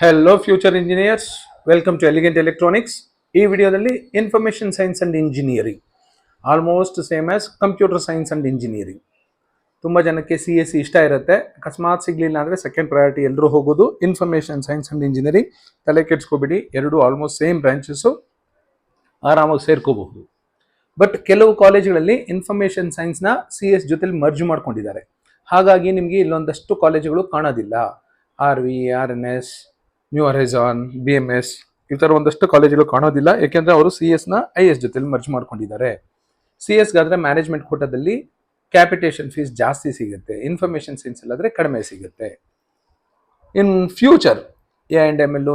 Hello future engineers, welcome to Elegant Electronics. ಈ ವಿಡಿಯೋದಲ್ಲಿ information science and engineering almost same as computer science and engineering. ತುಂಬ ಜನಕ್ಕೆ CSE ಇಷ್ಟ ಇರುತ್ತೆ, ಅಕಸ್ಮಾತ್ ಸಿಗಲಿಲ್ಲ ಅಂದರೆ ಸೆಕೆಂಡ್ ಪ್ರಯಾರಿಟಿ ಎಲ್ಲರೂ ಹೋಗೋದು ಇನ್ಫಾರ್ಮೇಷನ್ ಸೈನ್ಸ್ ಅಂಡ್ ಇಂಜಿನಿಯರಿಂಗ್. ತಲೆ ಕೆಡಿಸ್ಕೋಬೇಡಿ, ಎರಡು ಆಲ್ಮೋಸ್ಟ್ ಸೇಮ್ ಬ್ರಾಂಚಸ್ಸು, ಆರಾಮಾಗಿ ಸೇರ್ಕೋಬಹುದು. ಬಟ್ ಕೆಲವು ಕಾಲೇಜುಗಳಲ್ಲಿ ಇನ್ಫಾರ್ಮೇಷನ್ ಸೈನ್ಸ್ನ CS ಜೊತೆಲಿ ಮರ್ಜ್ ಮಾಡ್ಕೊಂಡಿದ್ದಾರೆ. ಹಾಗಾಗಿ ನಿಮಗೆ ಇಲ್ಲೊಂದಷ್ಟು ಕಾಲೇಜುಗಳು ಕಾಣೋದಿಲ್ಲ. RV, RNS, ನ್ಯೂ ಹರೈಸಾನ್, BMS ಈ ಥರ ಒಂದಷ್ಟು ಕಾಲೇಜುಗಳು ಕಾಣೋದಿಲ್ಲ, ಯಾಕೆಂದರೆ ಅವರು CS IS ಜೊತೆಲಿ ಮರ್ಜ್ ಮಾಡ್ಕೊಂಡಿದ್ದಾರೆ. CSಗಾದರೆ ಮ್ಯಾನೇಜ್ಮೆಂಟ್ ಕೋಟಾದಲ್ಲಿ ಕ್ಯಾಪಿಟೇಷನ್ ಫೀಸ್ ಜಾಸ್ತಿ ಸಿಗುತ್ತೆ, ಇನ್ಫಾರ್ಮೇಷನ್ ಸೈನ್ಸ್ ಅಲ್ಲಾದರೆ ಕಡಿಮೆ ಸಿಗುತ್ತೆ. ಇನ್ ಫ್ಯೂಚರ್ ANML,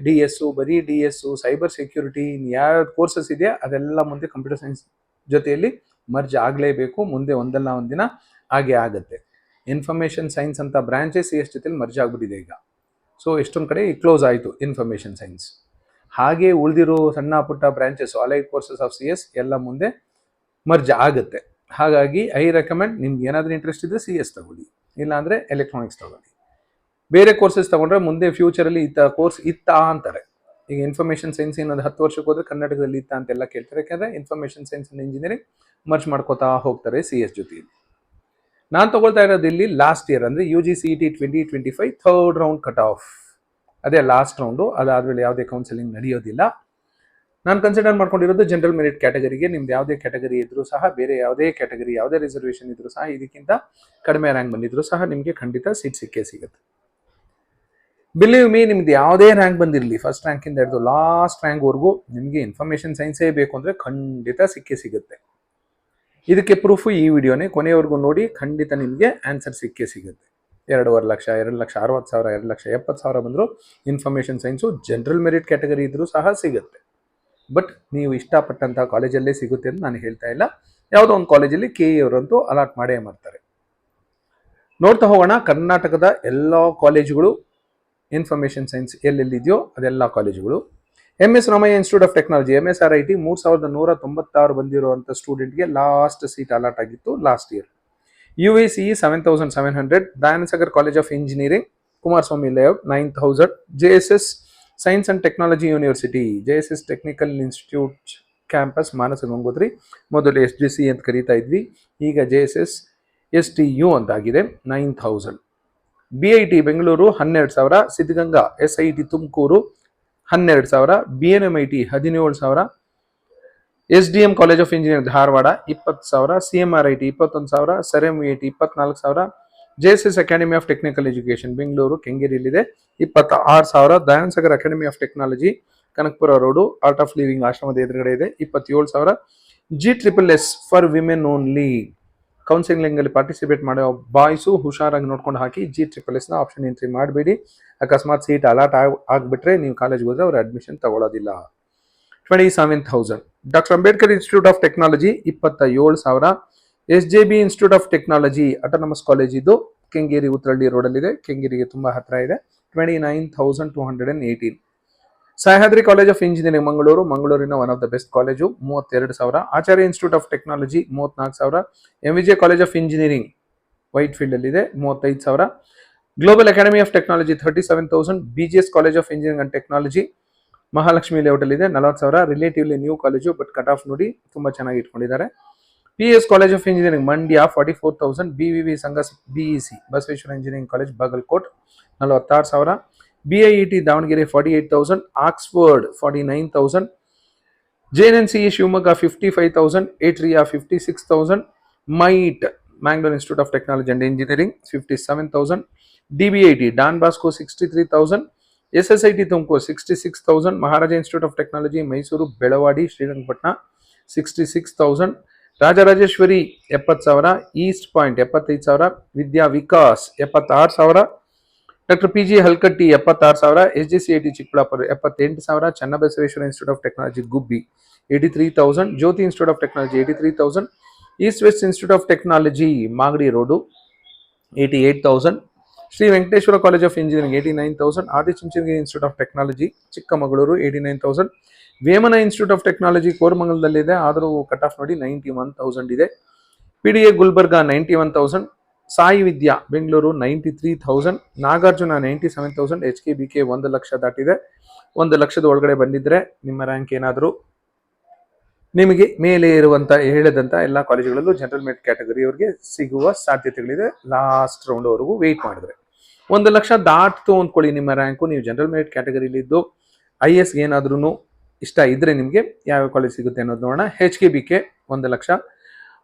DS, ಬರೀ DS, ಸೈಬರ್ ಸೆಕ್ಯೂರಿಟಿ, ಯಾವ ಕೋರ್ಸಸ್ ಇದೆಯಾ ಅದೆಲ್ಲ ಮುಂದೆ ಕಂಪ್ಯೂಟರ್ ಸೈನ್ಸ್ ಜೊತೆಯಲ್ಲಿ ಮರ್ಜ್ ಆಗಲೇಬೇಕು. ಮುಂದೆ ಒಂದಲ್ಲ ಒಂದಿನ ಹಾಗೆ ಆಗುತ್ತೆ. ಇನ್ಫಾರ್ಮೇಷನ್ ಸೈನ್ಸ್ ಅಂತ ಬ್ರಾಂಚೇ CS ಜೊತೆಲಿ ಮರ್ಜ್ ಆಗಿಬಿಟ್ಟಿದೆ ಈಗ. ಸೊ ಎಷ್ಟೊಂದು ಕಡೆ ಕ್ಲೋಸ್ ಆಯಿತು ಇನ್ಫಾರ್ಮೇಷನ್ ಸೈನ್ಸ್. ಹಾಗೆ ಉಳಿದಿರೋ ಸಣ್ಣ ಪುಟ್ಟ branches, allied courses of CS ಎಲ್ಲ ಮುಂದೆ ಮರ್ಜ್ ಆಗುತ್ತೆ. ಹಾಗಾಗಿ ಐ ರೆಕಮೆಂಡ್, ನಿಮ್ಗೆ ಏನಾದರೂ ಇಂಟ್ರೆಸ್ಟ್ ಇದ್ದರೆ CS ತಗೊಳ್ಳಿ, ಇಲ್ಲಾಂದರೆ ಎಲೆಕ್ಟ್ರಾನಿಕ್ಸ್ ತಗೊಳ್ಳಿ. ಬೇರೆ ಕೋರ್ಸಸ್ ತಗೊಂಡ್ರೆ ಮುಂದೆ ಫ್ಯೂಚರಲ್ಲಿ ಕೋರ್ಸ್ ಇತ್ತಾ ಅಂತಾರೆ. ಈಗ ಇನ್ಫಾರ್ಮೇಷನ್ ಸೈನ್ಸ್ ಇನ್ನೊಂದು 10 ವರ್ಷಕ್ಕೆ ಹೋದ್ರೆ ಕರ್ನಾಟಕದಲ್ಲಿ ಇತ್ತಾ ಅಂತೆಲ್ಲ ಕೇಳ್ತಾರೆ, ಯಾಕಂದರೆ information science and engineering merge ಮಾಡ್ಕೋತಾ ಹೋಗ್ತಾರೆ CS ಜೊತೆ. ನಾನು ತಗೊಳ್ತಾ ಇರೋದು ಇಲ್ಲಿ ಲಾಸ್ಟ್ ಇಯರ್, ಅಂದರೆ UGCET 2025 third round cut off, ಅದೇ ಲಾಸ್ಟ್ ರೌಂಡು. ಅದಾದಮೇಲೆ ಯಾವುದೇ ಕೌನ್ಸಿಲಿಂಗ್ ನಡೆಯೋದಿಲ್ಲ. ನಾನು ಕನ್ಸಿಡರ್ ಮಾಡ್ಕೊಂಡಿರೋದು ಜನರಲ್ ಮೆರಿಟ್ ಕ್ಯಾಟಗರಿಗೆ. ನಿಮ್ದು ಯಾವುದೇ ಕ್ಯಾಟಗರಿ ಇದ್ರೂ ಸಹ, ಬೇರೆ ಯಾವುದೇ ಕ್ಯಾಟಗರಿ, ಯಾವುದೇ ರಿಸರ್ವೇಷನ್ ಇದ್ರೂ ಸಹ, ಇದಕ್ಕಿಂತ ಕಡಿಮೆ ರ್ಯಾಂಕ್ ಬಂದಿದ್ರು ಸಹ ನಿಮಗೆ ಖಂಡಿತ ಸೀಟ್ ಸಿಕ್ಕೇ ಸಿಗುತ್ತೆ. ಬಿಲೀವ್ ಮೀ, ನಿಮ್ದು ಯಾವುದೇ ರ್ಯಾಂಕ್ ಬಂದಿರಲಿ, ಫಸ್ಟ್ ರ್ಯಾಂಕಿಂದ ಹಿಡಿದು ಲಾಸ್ಟ್ ರ್ಯಾಂಕ್ವರೆಗೂ ನಿಮಗೆ ಇನ್ಫಾರ್ಮೇಷನ್ ಸೈನ್ಸೇ ಬೇಕು ಅಂದರೆ ಖಂಡಿತ ಸಿಕ್ಕೇ ಸಿಗುತ್ತೆ. ಇದಕ್ಕೆ ಪ್ರೂಫು ಈ ವಿಡಿಯೋನೇ, ಕೊನೆಯವರೆಗೂ ನೋಡಿ, ಖಂಡಿತ ನಿಮಗೆ ಆನ್ಸರ್ ಸಿಕ್ಕೇ ಸಿಗುತ್ತೆ. 2.5 ಲಕ್ಷ, 2,60,000, 2,70,000 ಬಂದರೂ information science general merit category ಇದ್ರೂ ಸಹ ಸಿಗುತ್ತೆ. ಬಟ್ ನೀವು ಇಷ್ಟಪಟ್ಟಂಥ ಕಾಲೇಜಲ್ಲೇ ಸಿಗುತ್ತೆ ಅಂತ ನಾನು ಹೇಳ್ತಾ ಇಲ್ಲ. ಯಾವುದೋ ಒಂದು ಕಾಲೇಜಲ್ಲಿ KE ಅವರಂತೂ ಅಲಾಟ್ ಮಾಡೇ ಮಾಡ್ತಾರೆ. ನೋಡ್ತಾ ಹೋಗೋಣ ಕರ್ನಾಟಕದ ಎಲ್ಲ ಕಾಲೇಜುಗಳು, ಇನ್ಫಾರ್ಮೇಷನ್ ಸೈನ್ಸ್ ಎಲ್ಲೆಲ್ಲಿದೆಯೋ ಅದೆಲ್ಲ ಕಾಲೇಜುಗಳು. MS Ramaiah institute of technology, MSRIT 3,196 ಬಂದಿರುವಂಥ ಸ್ಟೂಡೆಂಟ್ಗೆ ಲಾಸ್ಟ್ ಸೀಟ್ ಅಲಾಟ್ ಆಗಿತ್ತು last year. UACE 7,700, Dayananda Sagar college of engineering, Kumaraswamy layout 9,000, JSS science and technology university, JSS technical institute campus, Manasa Gangotri, ಮೊದಲು SGC ಅಂತ ಕರೀತಾ ಇದ್ವಿ, ಈಗ JSS STU ಅಂತಾಗಿದೆ, 9,000. BIT Bengaluru 12,000, Siddaganga SIT Tumakuru 12,000, BNMIT 17,000, SDM college of engineering Dharwad 20,000, CMRIT 21,000, SEREM-VIT 24,000, JSS academy of technical education Bengaluru ಕೆಂಗೇರಿಯಲ್ಲಿದೆ 26,000, Dayananda Sagar academy of technology Kanakapura road art of living ಆಶ್ರಮದ ಎದುರುಗಡೆ ಇದೆ 27,000, GSSS for women only. Counselling ಅಲ್ಲಿ ಪಾರ್ಟಿಸಿಪೇಟ್ ಮಾಡೋ ಬಾಯ್ಸು ಹುಷಾರಾಗಿ ನೋಡ್ಕೊಂಡು ಹಾಕಿ, GSSS ಆಪ್ಷನ್ ಎಂಟ್ರಿ ಮಾಡಬೇಡಿ. ಅಕಸ್ಮಾತ್ ಸೀಟ್ ಅಲಾಟ್ ಆಗಿಬಿಟ್ರೆ ನೀವು ಕಾಲೇಜ್ಗೆ ಹೋದ್ರೆ ಅವ್ರು ಅಡ್ಮಿಷನ್ ತಗೊಳ್ಳೋದಿಲ್ಲ. 27,000. Doctor Ambedkar institute of technology 27,000, SJB institute of technology autonomous college, ಇದು ಕೆಂಗೇರಿ ಉತ್ತರಳ್ಳಿ ರೋಡಲ್ಲಿದೆ, ಕೆಂಗೇರಿಗೆ ತುಂಬಾ ಹತ್ತಿರ ಇದೆ, 29,218. ಸಹ್ಯಾದ್ರಿ ಕಾಲೇಜ್ ಆಫ್ ಇಂಜಿನಿಯರಿಂಗ್ ಮಂಗಳೂರಿನ one of the best college 32,000, Acharya institute of technology 34,000, MVJ college of engineering Whitefield ಅಲ್ಲಿ ಇದೆ 35,000, global academy of technology 37,000, BGS college of engineering and technology Mahalakshmi layout ಅಲ್ಲಿ ಇದೆ 40,000, relatively new college, but cut off ನೋಡಿ ತುಂಬಾ ಚೆನ್ನಾಗಿ ಇಟ್ಕೊಂಡಿದ್ದಾರೆ. PS college of engineering Mandya 44,000, BVV Sangha BEC Basaveshwara engineering college Bagalkot 46,000, BIET Davanagere 48,000, Oxford 49,000, JNNCE Shivamogga 55,000, Atria 56,000, MIT Mangalore institute of technology and engineering 57,000, DBIT Don Bosco 63,000, SSIT Tumakuru 66,000, Maharaja institute of technology Mysuru Belawadi Srirangapatna 66,000, Rajarajeshwari 70,000, east point 75,000, Vidya Vikas 76,000, doctor PG Halkatti 76,000, SJCIT Chikkaballapur 78,000, Channabasaveshwara institute of technology Gubbi 83,000, Jyothi institute of technology 83,000, East West institute of technology Magadi road 88,000, Sri Venkateshwara college of engineering 89,000, Adichunchanagiri institute of technology Chikkamagaluru 89,000, Vemana institute of technology ಕೋರಮಂಗಲದಲ್ಲಿದೆ, ಆದರೂ cut off ನೋಡಿ 91,000 ಇದೆ, PDA Gulbarga 91,000, Sai ವಿದ್ಯಾ Bengaluru 93,000, Nagarjuna 97,000, HKBK 1 lakh ದಾಟಿದೆ. 1 ಲಕ್ಷದ ಒಳಗಡೆ ಬಂದಿದ್ರೆ ನಿಮ್ಮ rank ಏನಾದರೂ ನಿಮಗೆ ಮೇಲೆ ಇರುವಂತ ಹೇಳಿದಂತ ಎಲ್ಲ ಕಾಲೇಜುಗಳಲ್ಲೂ ಜನರಲ್ ಮೆರಿಟ್ ಕ್ಯಾಟಗರಿಯವರಿಗೆ ಸಿಗುವ ಸಾಧ್ಯತೆಗಳಿದೆ. ಲಾಸ್ಟ್ ರೌಂಡ್ ವರೆಗೂ ವೆಯ್ಟ್ ಮಾಡಿದ್ರೆ 1 ಲಕ್ಷ ದಾಟ್ತು ಅಂದ್ಕೊಳ್ಳಿ ನಿಮ್ಮ ರ್ಯಾಂಕು. ನೀವು ಜನರಲ್ ಮೆರಿಟ್ ಕ್ಯಾಟಗರಿಲಿದ್ದು IS ಏನಾದ್ರೂ ಇಷ್ಟ ಇದ್ರೆ ನಿಮಗೆ ಯಾವ ಕಾಲೇಜ್ ಸಿಗುತ್ತೆ ಅನ್ನೋದು ನೋಡೋಣ. HKBK 1 lakh,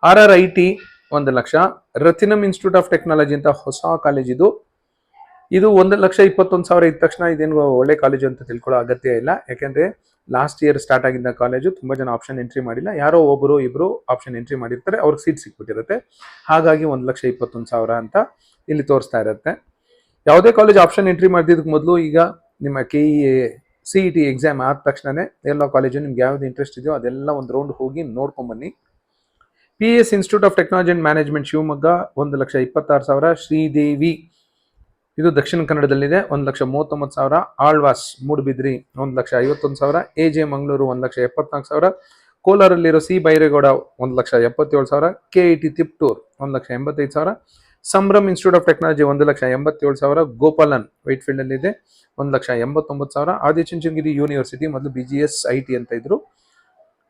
RRIT 1 lakh, Rathinam institute of technology ಅಂತ ಹೊಸ ಕಾಲೇಜ್ ಇದು 1,21,000 ಇದ್ದ ತಕ್ಷಣ ಇದೇನು ಒಳ್ಳೆ ಕಾಲೇಜು ಅಂತ ತಿಳ್ಕೊಳ್ಳೋ ಅಗತ್ಯ ಇಲ್ಲ. ಯಾಕೆಂದ್ರೆ ಲಾಸ್ಟ್ ಇಯರ್ ಸ್ಟಾರ್ಟ್ ಆಗಿದ್ದ ಕಾಲೇಜು ತುಂಬಾ ಜನ ಆಪ್ಷನ್ ಎಂಟ್ರಿ ಮಾಡಿಲ್ಲ, ಯಾರೋ ಒಬ್ಬರು ಇಬ್ರು ಆಪ್ಷನ್ ಎಂಟ್ರಿ ಮಾಡಿರ್ತಾರೆ, ಅವ್ರಿಗೆ ಸೀಟ್ ಸಿಕ್ಬಿಟ್ಟಿರುತ್ತೆ. ಹಾಗಾಗಿ 1,21,000 ಅಂತ ಇಲ್ಲಿ ತೋರಿಸ್ತಾ ಇರುತ್ತೆ. ಯಾವುದೇ ಕಾಲೇಜ್ ಆಪ್ಷನ್ ಎಂಟ್ರಿ ಮಾಡಿದ್ದಕ್ಕೆ ಮೊದಲು ಈಗ ನಿಮ್ಮ KE CET ಎಕ್ಸಾಮ್ ಆದ ತಕ್ಷಣನೇ ಎಲ್ಲ ಕಾಲೇಜು ನಿಮ್ಗೆ ಯಾವ್ದು ಇಂಟ್ರೆಸ್ಟ್ ಇದೆಯೋ ಅದೆಲ್ಲ ಒಂದು ರೌಂಡ್ ಹೋಗಿ ನೋಡ್ಕೊಂಬನ್ನಿ. PS institute of technology and management Shivamogga 1,26,000, Sridevi ಇದು ದಕ್ಷಿಣ ಕನ್ನಡದಲ್ಲಿದೆ 1,39,000, ಆಳ್ವಾಸ್ ಮೂಡುಬಿದ್ರಿ 1,51,000, AJ ಮಂಗಳೂರು 1,74,000, ಕೋಲಾರಲ್ಲಿರೋ C Byregowda 1,77,000, KIT Tiptur 1,85,000, Sambhram institute of technology 1,87,000, Gopalan Whitefield ಅಲ್ಲಿ ಇದೆ 1,89,000, ಆದಿಚುಂಚನಗಿರಿ ಯೂನಿವರ್ಸಿಟಿ ಮೊದಲು BGS IT ಅಂತ ಇದ್ರು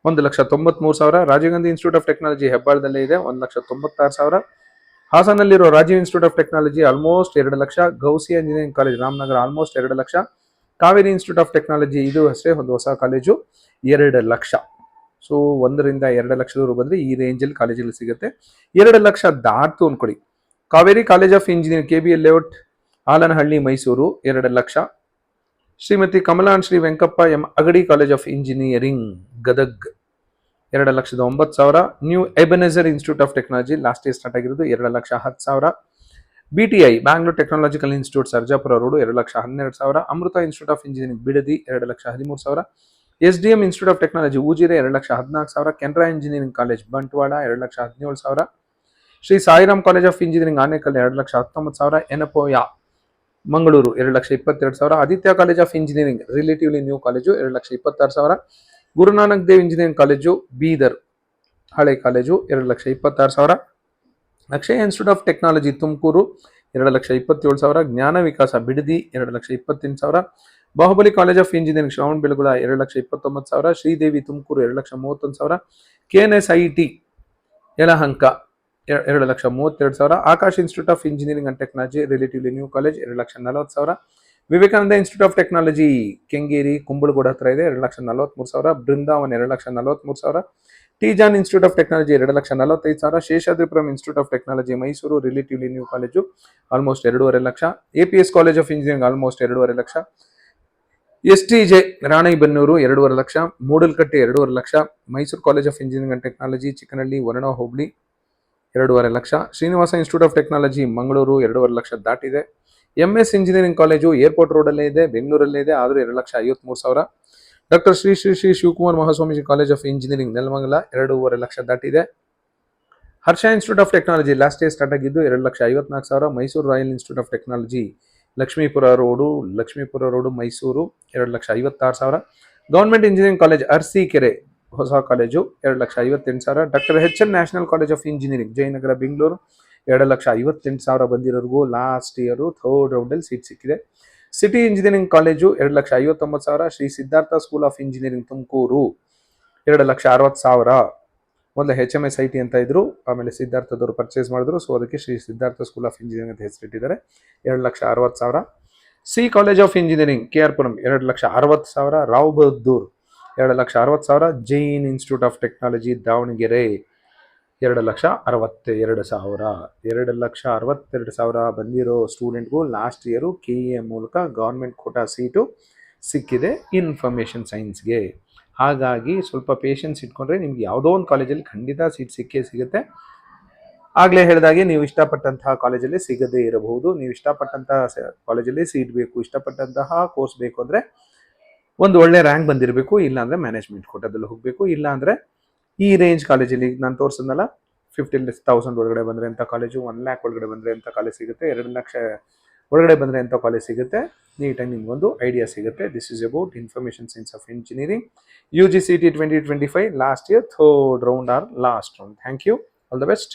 1,93,000, Rajiv Gandhi institute of technology ಹೆಬ್ಬಾಳದಲ್ಲೇ ಇದೆ 1,96,000, ಹಾಸನಲ್ಲಿರೋ Rajiv institute of technology almost 2 lakh, Ghousia engineering college Ramanagara almost 2 lakh, Kaveri institute of technology ಇದು ಅಷ್ಟೇ ಒಂದು ಹೊಸ ಕಾಲೇಜು 2 ಲಕ್ಷ. ಸೊ 1 ರಿಂದ 2 ಲಕ್ಷದವರೆಗೂ ಬಂದ್ರೆ ಈ ರೇಂಜಲ್ಲಿ ಕಾಲೇಜಲ್ಲಿ ಸಿಗುತ್ತೆ. 2 ಲಕ್ಷ ದಾಟ್ತು ಅನ್ಕೊಡಿ. Kaveri college of engineering KBL layout Alanahalli Mysuru 2 lakh, Shrimati ಕಮಲಾನ್ Sri Venkappa M Agadi college of engineering Gadag 2,09,000, new Ebenezer institute of technology last year start ಆಗಿರೋದು 2,10,000, BTI Bangalore technological institute Sarjapura road 2,12,000, Amrita institute of engineering Bidadi 2,13,000, SDM institute of technology Ujire 2,14,000, Canara engineering college Bantwal 2,17,000, Sri Sairam college of engineering Anekal 2,19,000, Yenepoya Mangaluru 2,22,000, Aditya college of engineering relatively new college 2,26,000, Guru Nanak Dev engineering college Bidar ಹಳೆ college 2,26,000, Akshaya institute of technology Tumakuru 2,27,000, Jnana Vikasa Bidadi 2,28,000, Bahubali college of engineering Shravana Belagola 2,29,000, Sridevi Tumakuru 2,31,000, KNSIT Yelahanka 2,32,000, Akash institute of engineering and technology relatively new college 2,40,000, Vivekananda institute of technology Kengeri Kumbalagodu ಹತ್ರ ಇದೆ 2,43,000, Brindavan 2,43,000, T John institute of technology 2,45,000, Seshadripuram institute of technology Mysuru relatively new college almost 2.5 lakh, APS college of engineering almost 2.5 lakh, STJ Ranebennur 2.5 lakh, Moodalkatte 2.5 lakh, Mysuru college of engineering and technology Chikkanahalli Varuna hobli 2.5 lakh, Srinivasa institute of technology Mangaluru 2.5 lakh ದಾಟಿದೆ, MS engineering college airport ರೋಡಲ್ಲೇ ಇದೆ ಬೆಂಗಳೂರಲ್ಲೇ ಇದೆ ಆದರೂ 2,53,000, doctor Sri Sri Sri Shivakumar Mahaswamiji college of engineering Nelamangala 2.5 lakh ದಾಟಿದೆ, Harsha institute of technology last year start ಆಗಿದ್ದು 2,54,000, Mysuru royal institute of technology Lakshmipura road Mysuru 2,56,000, government engineering college Arsikere ಹೊಸ college 2,58,000, doctor HN national college of engineering Jayanagar Bengaluru 2,58,000 ಬಂದಿರೋರ್ಗೂ ಲಾಸ್ಟ್ ಇಯರ್ ಥರ್ಡ್ ರೌಂಡಲ್ಲಿ ಸೀಟ್ ಸಿಕ್ಕಿದೆ. City engineering college 2,59,000, Sri Siddhartha school of engineering Tumakuru 2,60,000, ಮೊದಲು HMSIT ಅಂತ ಇದ್ರು, ಆಮೇಲೆ ಸಿದ್ಧಾರ್ಥದವರು purchase ಮಾಡಿದ್ರು, ಸೊ ಅದಕ್ಕೆ Shri Siddhartha school of engineering ಅಂತ ಹೆಸರಿಟ್ಟಿದ್ದಾರೆ 2,60,000, C college of engineering KR Puram 2,60,000, Rao Bahadur 2,60,000, Jain institute of technology Davanagere 2,62,000, 2,62,000 ಬಂದಿರೋ ಸ್ಟೂಡೆಂಟ್ಗೂ ಲಾಸ್ಟ್ ಇಯರು KE ಮೂಲಕ ಗೌರ್ಮೆಂಟ್ ಕೋಟಾ ಸೀಟು ಸಿಕ್ಕಿದೆ ಇನ್ಫಾರ್ಮೇಷನ್ ಸೈನ್ಸ್ಗೆ. ಹಾಗಾಗಿ ಸ್ವಲ್ಪ ಪೇಷನ್ಸ್ ಇಟ್ಕೊಂಡ್ರೆ ನಿಮ್ಗೆ ಯಾವುದೋ ಒಂದು ಕಾಲೇಜಲ್ಲಿ ಖಂಡಿತ ಸೀಟ್ ಸಿಕ್ಕೇ ಸಿಗುತ್ತೆ. ಆಗಲೇ ಹೇಳಿದಾಗೆ ನೀವು ಇಷ್ಟಪಟ್ಟಂತಹ ಕಾಲೇಜಲ್ಲಿ ಸಿಗದೇ ಇರಬಹುದು. ನೀವು ಇಷ್ಟಪಟ್ಟಂತಹ ಕಾಲೇಜಲ್ಲಿ ಸೀಟ್ ಬೇಕು, ಇಷ್ಟಪಟ್ಟಂತಹ ಕೋರ್ಸ್ ಬೇಕು ಅಂದರೆ ಒಂದು ಒಳ್ಳೆ ರ್ಯಾಂಕ್ ಬಂದಿರಬೇಕು, ಇಲ್ಲಾಂದರೆ ಮ್ಯಾನೇಜ್ಮೆಂಟ್ ಕೋಟಾದಲ್ಲಿ ಹೋಗಬೇಕು, ಇಲ್ಲಾಂದರೆ ಈ ರೇಂಜ್ ಕಾಲೇಜಲ್ಲಿ ನಾನು ತೋರಿಸಿದ್ನಲ್ಲ 50,000 ಒಳಗಡೆ ಬಂದರೆ ಅಂತ ಕಾಲೇಜು, 1 lakh ಒಳಗಡೆ ಬಂದರೆ ಅಂತ ಕಾಲೇಜ್ ಸಿಗುತ್ತೆ, 2 ಲಕ್ಷ ಒಳಗಡೆ ಬಂದರೆ ಅಂತ ಕಾಲೇಜ್ ಸಿಗುತ್ತೆ. ನೀಟಾಗಿ ನಿಮಗೊಂದು ಐಡಿಯಾ ಸಿಗುತ್ತೆ. This is about information science of engineering UG CET 2025 last year third round or last round. Thank you, all the best.